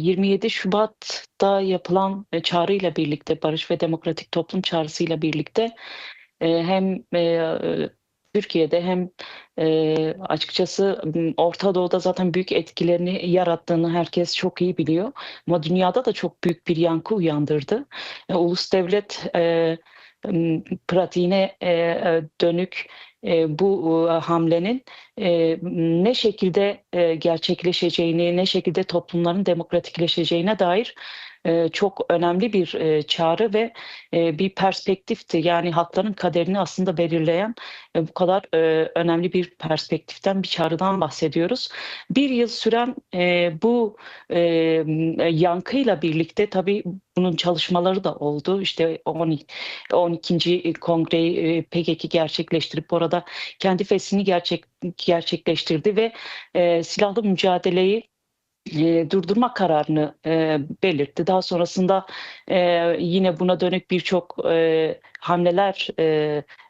27 Şubat'ta yapılan çağrıyla birlikte, Barış ve Demokratik Toplum çağrısıyla birlikte hem Türkiye'de hem açıkçası Orta Doğu'da zaten büyük etkilerini yarattığını herkes çok iyi biliyor. Ama dünyada da çok büyük bir yankı uyandırdı. Ulus devlet pratiğine dönük bu hamlenin ne şekilde gerçekleşeceğini, ne şekilde toplumların demokratikleşeceğine dair çok önemli bir çağrı ve bir perspektifti. Yani halkların kaderini aslında belirleyen bu kadar önemli bir perspektiften, bir çağrıdan bahsediyoruz. Bir yıl süren bu yankıyla birlikte tabii bunun çalışmaları da oldu. İşte 12. Kongreyi PKK gerçekleştirip orada kendi fesini gerçekleştirdi ve silahlı mücadeleyi durdurma kararını belirtti. Daha sonrasında yine buna dönük birçok hamleler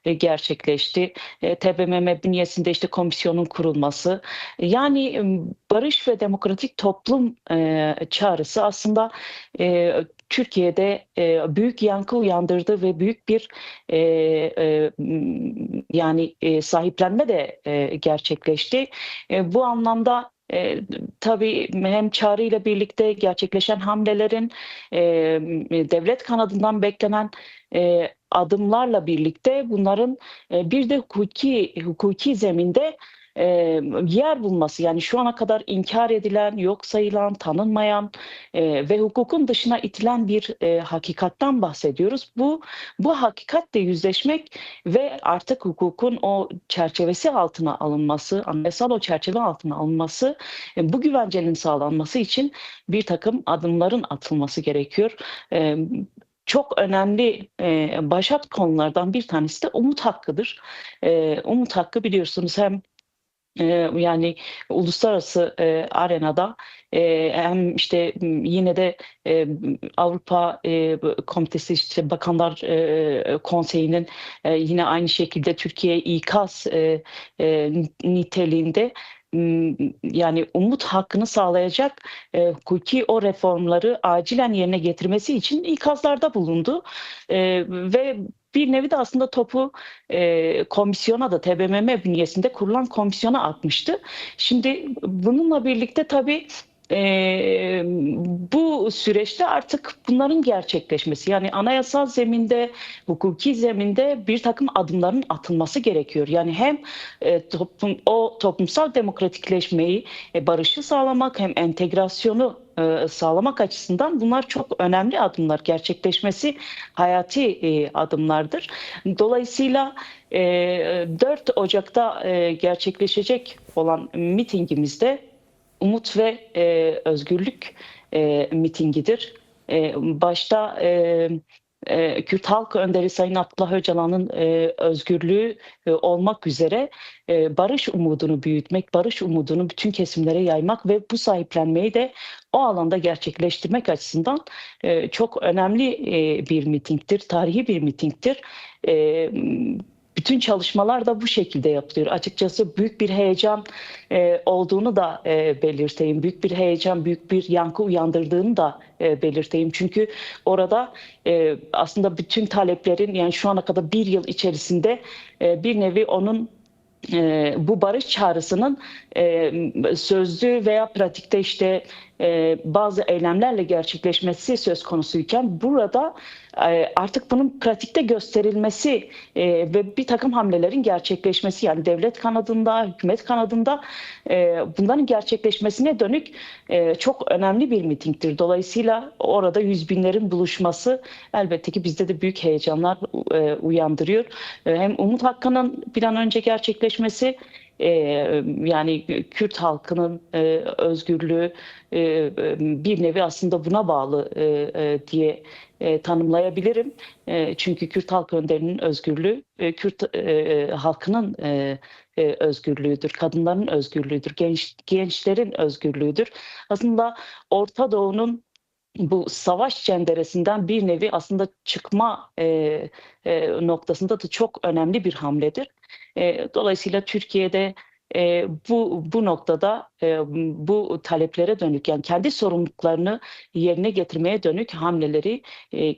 gerçekleşti. TBMM bünyesinde işte komisyonun kurulması. Yani barış ve demokratik toplum çağrısı aslında Türkiye'de büyük yankı uyandırdı ve büyük bir yani sahiplenme de gerçekleşti. Bu anlamda tabii hem çağrıyla birlikte gerçekleşen hamlelerin e, devlet kanadından beklenen adımlarla birlikte bunların bir de hukuki zeminde e, yer bulması, yani şu ana kadar inkar edilen, yok sayılan, tanınmayan ve hukukun dışına itilen bir hakikattan bahsediyoruz. Bu hakikatle yüzleşmek ve artık hukukun o çerçevesi altına alınması, anayasal o çerçeve altına alınması, bu güvencenin sağlanması için bir takım adımların atılması gerekiyor. E, Çok önemli başat konulardan bir tanesi de umut hakkıdır. Umut hakkı biliyorsunuz hem yani uluslararası arenada hem işte yine de Avrupa Komitesi, işte Bakanlar Konseyi'nin yine aynı şekilde Türkiye ikaz niteliğinde yani umut hakkını sağlayacak hukuki o reformları acilen yerine getirmesi için ikazlarda bulundu. Ve bir nevi de aslında topu komisyona da, TBMM bünyesinde kurulan komisyona atmıştı. Şimdi bununla birlikte tabii bu süreçte artık bunların gerçekleşmesi, yani anayasal zeminde, hukuki zeminde bir takım adımların atılması gerekiyor. Yani hem o toplumsal demokratikleşmeyi, barışı sağlamak, hem entegrasyonu sağlamak açısından bunlar çok önemli adımlar. Gerçekleşmesi hayati adımlardır. Dolayısıyla 4 Ocak'ta gerçekleşecek olan mitingimizde umut ve özgürlük mitingidir. Başta Kürt Halk Önderi Sayın Abdullah Öcalan'ın özgürlüğü olmak üzere barış umudunu büyütmek, barış umudunu bütün kesimlere yaymak ve bu sahiplenmeyi de o alanda gerçekleştirmek açısından çok önemli bir mitingdir, tarihi bir mitingdir. E, Bütün çalışmalar da bu şekilde yapılıyor. Açıkçası büyük bir heyecan olduğunu da belirteyim. Büyük bir heyecan, büyük bir yankı uyandırdığını da belirteyim. Çünkü orada aslında bütün taleplerin, yani şu ana kadar bir yıl içerisinde bir nevi onun bu barış çağrısının sözlü veya pratikte işte bazı eylemlerle gerçekleşmesi söz konusuyken burada artık bunun pratikte gösterilmesi ve bir takım hamlelerin gerçekleşmesi, yani devlet kanadında, hükümet kanadında bunların gerçekleşmesine dönük çok önemli bir mitingdir. Dolayısıyla orada yüz binlerin buluşması elbette ki bizde de büyük heyecanlar uyandırıyor. Hem umut hakkının bir an önce gerçekleşmesi, yani Kürt halkının özgürlüğü bir nevi aslında buna bağlı diye tanımlayabilirim. Çünkü Kürt halk önderinin özgürlüğü Kürt halkının özgürlüğüdür, kadınların özgürlüğüdür, gençlerin özgürlüğüdür. Aslında Orta Doğu'nun bu savaş cenderesinden bir nevi aslında çıkma noktasında da çok önemli bir hamledir. Dolayısıyla Türkiye'de bu noktada bu taleplere dönük, yani kendi sorumluluklarını yerine getirmeye dönük hamleleri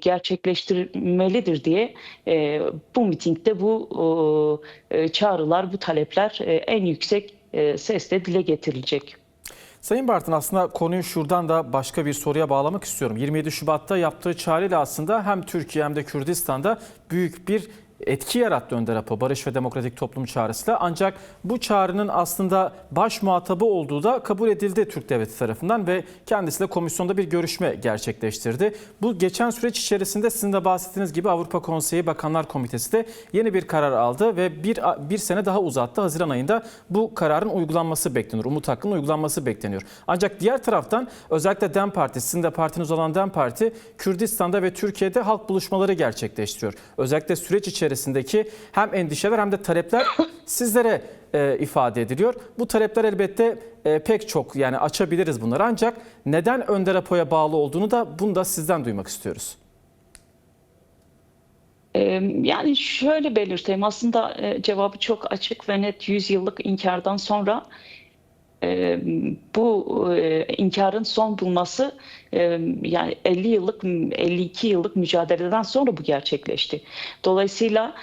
gerçekleştirmelidir diye bu mitingde bu çağrılar, bu talepler en yüksek sesle dile getirilecek. Sayın Bartın, aslında konuyu şuradan da başka bir soruya bağlamak istiyorum. 27 Şubat'ta yaptığı çağrıyla aslında hem Türkiye hem de Kürdistan'da büyük bir etki yarattı Önder Apo, Barış ve Demokratik Toplum çağrısıyla. Ancak bu çağrının aslında baş muhatabı olduğu da kabul edildi Türk Devleti tarafından ve kendisiyle komisyonda bir görüşme gerçekleştirdi. Bu geçen süreç içerisinde sizin de bahsettiğiniz gibi Avrupa Konseyi Bakanlar Komitesi de yeni bir karar aldı ve bir sene daha uzattı. Haziran ayında bu kararın uygulanması bekleniyor. Umut Hakkı'nın uygulanması bekleniyor. Ancak diğer taraftan özellikle DEM Parti, sizin de partiniz olan DEM Parti, Kürdistan'da ve Türkiye'de halk buluşmaları gerçekleştiriyor. Özellikle süreç içerisindeki hem endişeler hem de talepler sizlere ifade ediliyor. Bu talepler elbette pek çok, yani açabiliriz bunları, ancak neden Önder Apo'ya bağlı olduğunu da bunu da sizden duymak istiyoruz. Yani şöyle belirteyim, aslında cevabı çok açık ve net. 100 yıllık inkardan sonra bu inkarın son bulması, yani 52 yıllık mücadeleden sonra bu gerçekleşti. Dolayısıyla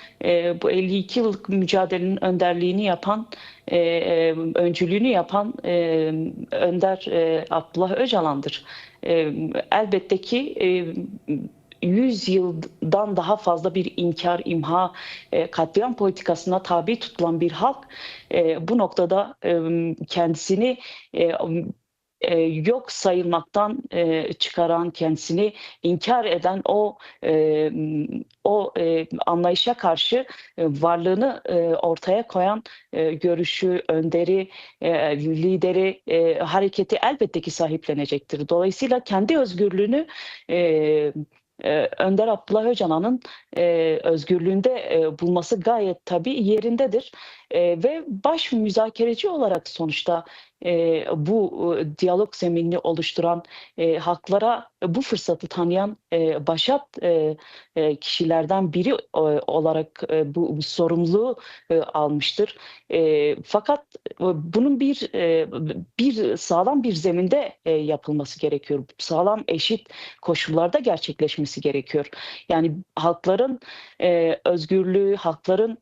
bu 52 yıllık mücadelenin önderliğini yapan, öncülüğünü yapan Önder Abdullah Öcalan'dır. Elbette ki 100 yıldan daha fazla bir inkar, imha, katliam politikasına tabi tutulan bir halk bu noktada kendisini yok sayılmaktan çıkaran, kendisini inkar eden o anlayışa karşı varlığını ortaya koyan görüşü, önderi, lideri, hareketi elbette ki sahiplenecektir. Dolayısıyla kendi özgürlüğünü Önder Abdullah Öcalan'ın özgürlüğünde bulması gayet tabii yerindedir. Ve baş müzakereci olarak sonuçta bu diyalog zeminini oluşturan, halklara bu fırsatı tanıyan başat kişilerden biri olarak bu sorumluluğu almıştır. Fakat bunun bir sağlam bir zeminde yapılması gerekiyor. Sağlam, eşit koşullarda gerçekleşmesi gerekiyor. Yani halkların özgürlüğü, halkların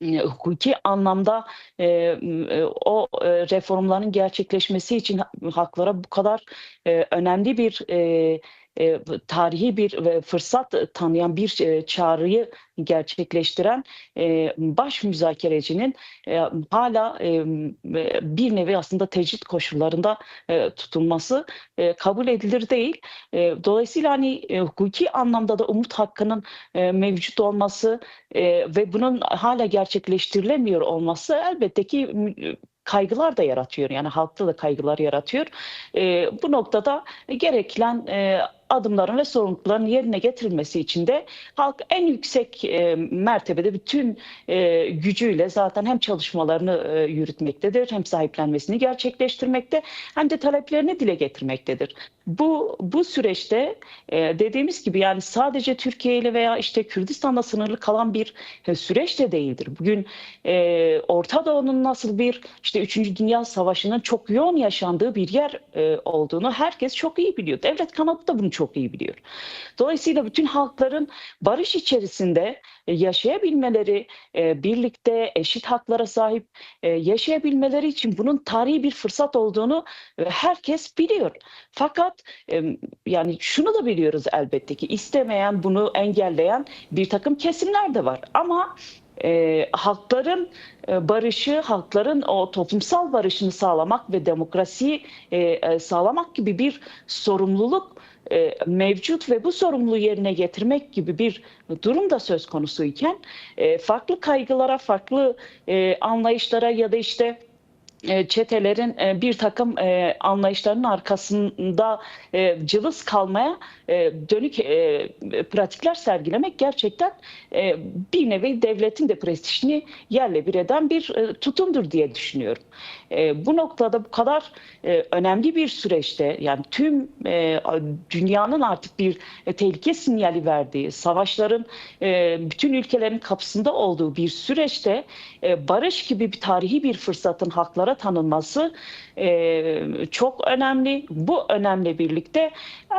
hukuki anlamda o reformların gerçekleşmesi için haklara bu kadar önemli bir tarihi bir fırsat tanıyan bir çağrıyı gerçekleştiren baş müzakerecinin hala bir nevi aslında tecrit koşullarında tutulması kabul edilir değil. Dolayısıyla hani hukuki anlamda da Umut Hakkı'nın mevcut olması ve bunun hala gerçekleştirilemiyor olması elbette ki kaygılar da yaratıyor. Yani halkta da kaygılar yaratıyor. Bu noktada gereken adımların ve sorumlulukların yerine getirilmesi için de halk en yüksek mertebede bütün gücüyle zaten hem çalışmalarını yürütmektedir, hem sahiplenmesini gerçekleştirmekte, hem de taleplerini dile getirmektedir. Bu süreçte dediğimiz gibi yani sadece Türkiye ile veya işte Kürdistan'la sınırlı kalan bir süreç de değildir. Bugün Orta Doğu'nun nasıl bir işte 3. Dünya Savaşı'nın çok yoğun yaşandığı bir yer olduğunu herkes çok iyi biliyor. Devlet kanadı da bunu çok iyi biliyor. Dolayısıyla bütün halkların barış içerisinde yaşayabilmeleri, birlikte eşit haklara sahip yaşayabilmeleri için bunun tarihi bir fırsat olduğunu herkes biliyor. Fakat yani şunu da biliyoruz elbette ki istemeyen, bunu engelleyen bir takım kesimler de var. Ama halkların barışı, halkların o toplumsal barışını sağlamak ve demokrasiyi sağlamak gibi bir sorumluluk mevcut ve bu sorumluluğu yerine getirmek gibi bir durum da söz konusuyken farklı kaygılara, farklı anlayışlara ya da işte çetelerin bir takım anlayışlarının arkasında cılız kalmaya dönük pratikler sergilemek gerçekten bir nevi devletin de prestijini yerle bir eden bir tutumdur diye düşünüyorum. Bu noktada bu kadar önemli bir süreçte, yani tüm dünyanın artık bir tehlike sinyali verdiği, savaşların bütün ülkelerin kapısında olduğu bir süreçte barış gibi bir tarihi bir fırsatın halklara tanınması çok önemli. Bu önemle birlikte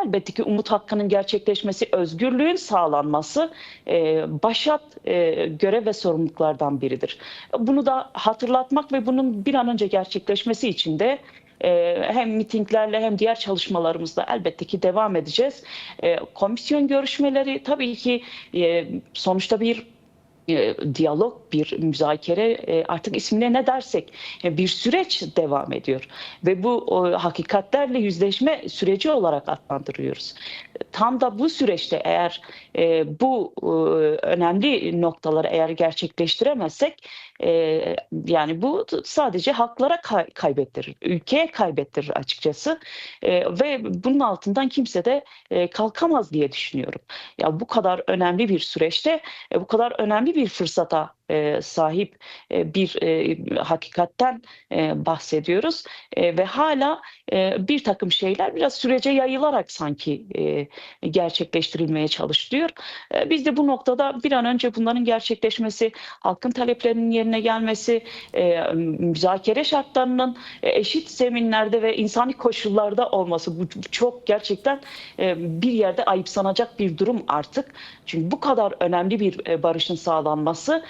elbette ki umut hakkının gerçekleşmesi, özgürlüğün sağlanması başat görev ve sorumluluklardan biridir. Bunu da hatırlatmak ve bunun bir an önce gerçekleşmesi için de hem mitinglerle hem diğer çalışmalarımızla elbette ki devam edeceğiz. Komisyon görüşmeleri tabii ki sonuçta bir diyalog, bir müzakere, artık ismine ne dersek bir süreç devam ediyor. Ve bu hakikatlerle yüzleşme süreci olarak adlandırıyoruz. Tam da bu süreçte eğer bu önemli noktaları eğer gerçekleştiremezsek yani bu sadece halklara kaybettirir, ülkeye kaybettirir açıkçası. Ve bunun altından kimse de kalkamaz diye düşünüyorum. Ya bu kadar önemli bir süreçte, bu kadar önemli bir fırsata sahip bir hakikatten bahsediyoruz. Ve hala bir takım şeyler biraz sürece yayılarak sanki gerçekleştirilmeye çalışılıyor. Biz de bu noktada bir an önce bunların gerçekleşmesi, halkın taleplerinin yerine gelmesi, müzakere şartlarının eşit zeminlerde ve insani koşullarda olması, bu çok gerçekten bir yerde ayıpsanacak bir durum artık. Çünkü bu kadar önemli bir barışın sağlanması,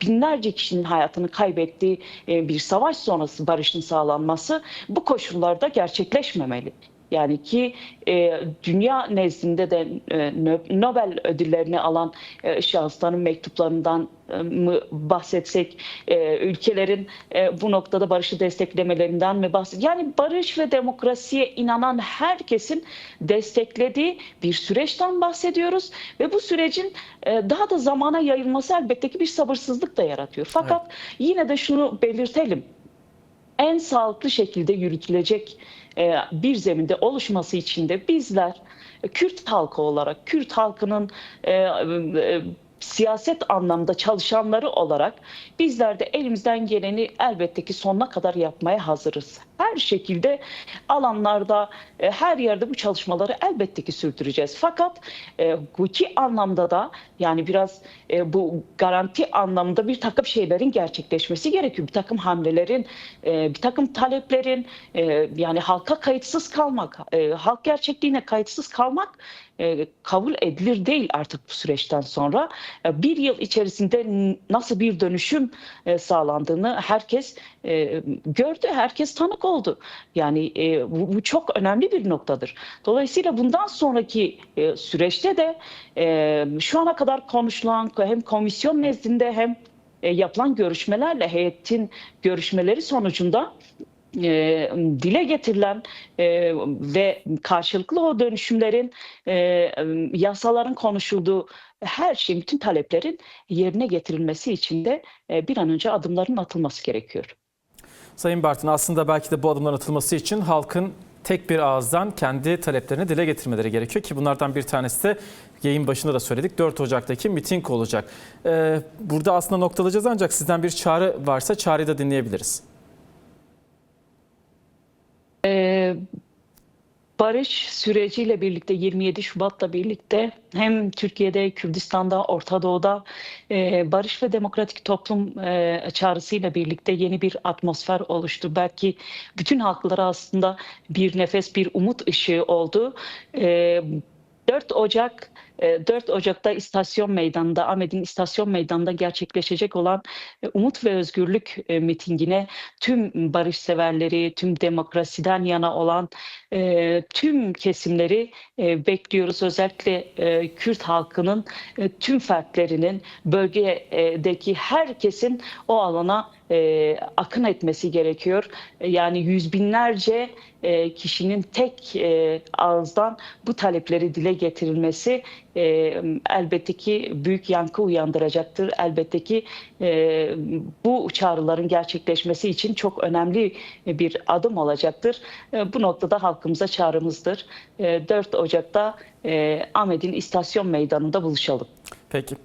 binlerce kişinin hayatını kaybettiği bir savaş sonrası barışın sağlanması bu koşullarda gerçekleşmemeli. Yani ki dünya nezdinde de Nobel ödüllerini alan şahısların mektuplarından mı bahsetsek, ülkelerin bu noktada barışı desteklemelerinden mi bahsetsek? Yani barış ve demokrasiye inanan herkesin desteklediği bir süreçten bahsediyoruz ve bu sürecin daha da zamana yayılması elbette ki bir sabırsızlık da yaratıyor. Fakat yine de şunu belirtelim. En sağlıklı şekilde yürütülecek bir zeminde oluşması için de bizler Kürt halkı olarak, Kürt halkının siyaset anlamda çalışanları olarak bizler de elimizden geleni elbette ki sonuna kadar yapmaya hazırız. Her şekilde alanlarda, her yerde bu çalışmaları elbette ki sürdüreceğiz. Fakat hukuki anlamda da, yani biraz bu garanti anlamda bir takım şeylerin gerçekleşmesi gerekiyor. Bir takım hamlelerin, bir takım taleplerin, yani halka kayıtsız kalmak, halk gerçekliğine kayıtsız kalmak kabul edilir değil artık bu süreçten sonra. Bir yıl içerisinde nasıl bir dönüşüm sağlandığını herkes gördü, herkes tanık oldu. Yani bu çok önemli bir noktadır. Dolayısıyla bundan sonraki süreçte de şu ana kadar konuşulan hem komisyon nezdinde hem yapılan görüşmelerle heyetin görüşmeleri sonucunda dile getirilen ve karşılıklı o dönüşümlerin, yasaların konuşulduğu her şeyin, bütün taleplerin yerine getirilmesi için de bir an önce adımların atılması gerekiyor. Sayın Bartın, aslında belki de bu adımların atılması için halkın tek bir ağızdan kendi taleplerini dile getirmeleri gerekiyor ki bunlardan bir tanesi de yayın başında da söyledik, 4 Ocak'taki miting olacak. Burada aslında noktalayacağız ancak sizden bir çağrı varsa çağrıyı da dinleyebiliriz. Barış süreciyle birlikte, 27 Şubat'la birlikte hem Türkiye'de, Kürdistan'da, Orta Doğu'da barış ve demokratik toplum çağrısıyla birlikte yeni bir atmosfer oluştu. Belki bütün halklara aslında bir nefes, bir umut ışığı oldu. 4 Ocak'ta İstasyon Meydanı'nda, Ahmet'in İstasyon Meydanı'nda gerçekleşecek olan Umut ve Özgürlük mitingine tüm barışseverleri, tüm demokrasiden yana olan tüm kesimleri bekliyoruz. Özellikle Kürt halkının tüm fertlerinin, bölgedeki herkesin o alana akın etmesi gerekiyor. Yani yüz binlerce kişinin tek ağızdan bu talepleri dile getirilmesi elbette ki büyük yankı uyandıracaktır. Elbette ki bu çağrıların gerçekleşmesi için çok önemli bir adım olacaktır. Bu noktada halkımıza çağrımızdır. 4 Ocak'ta Ahmet'in İstasyon Meydanı'nda buluşalım. Peki.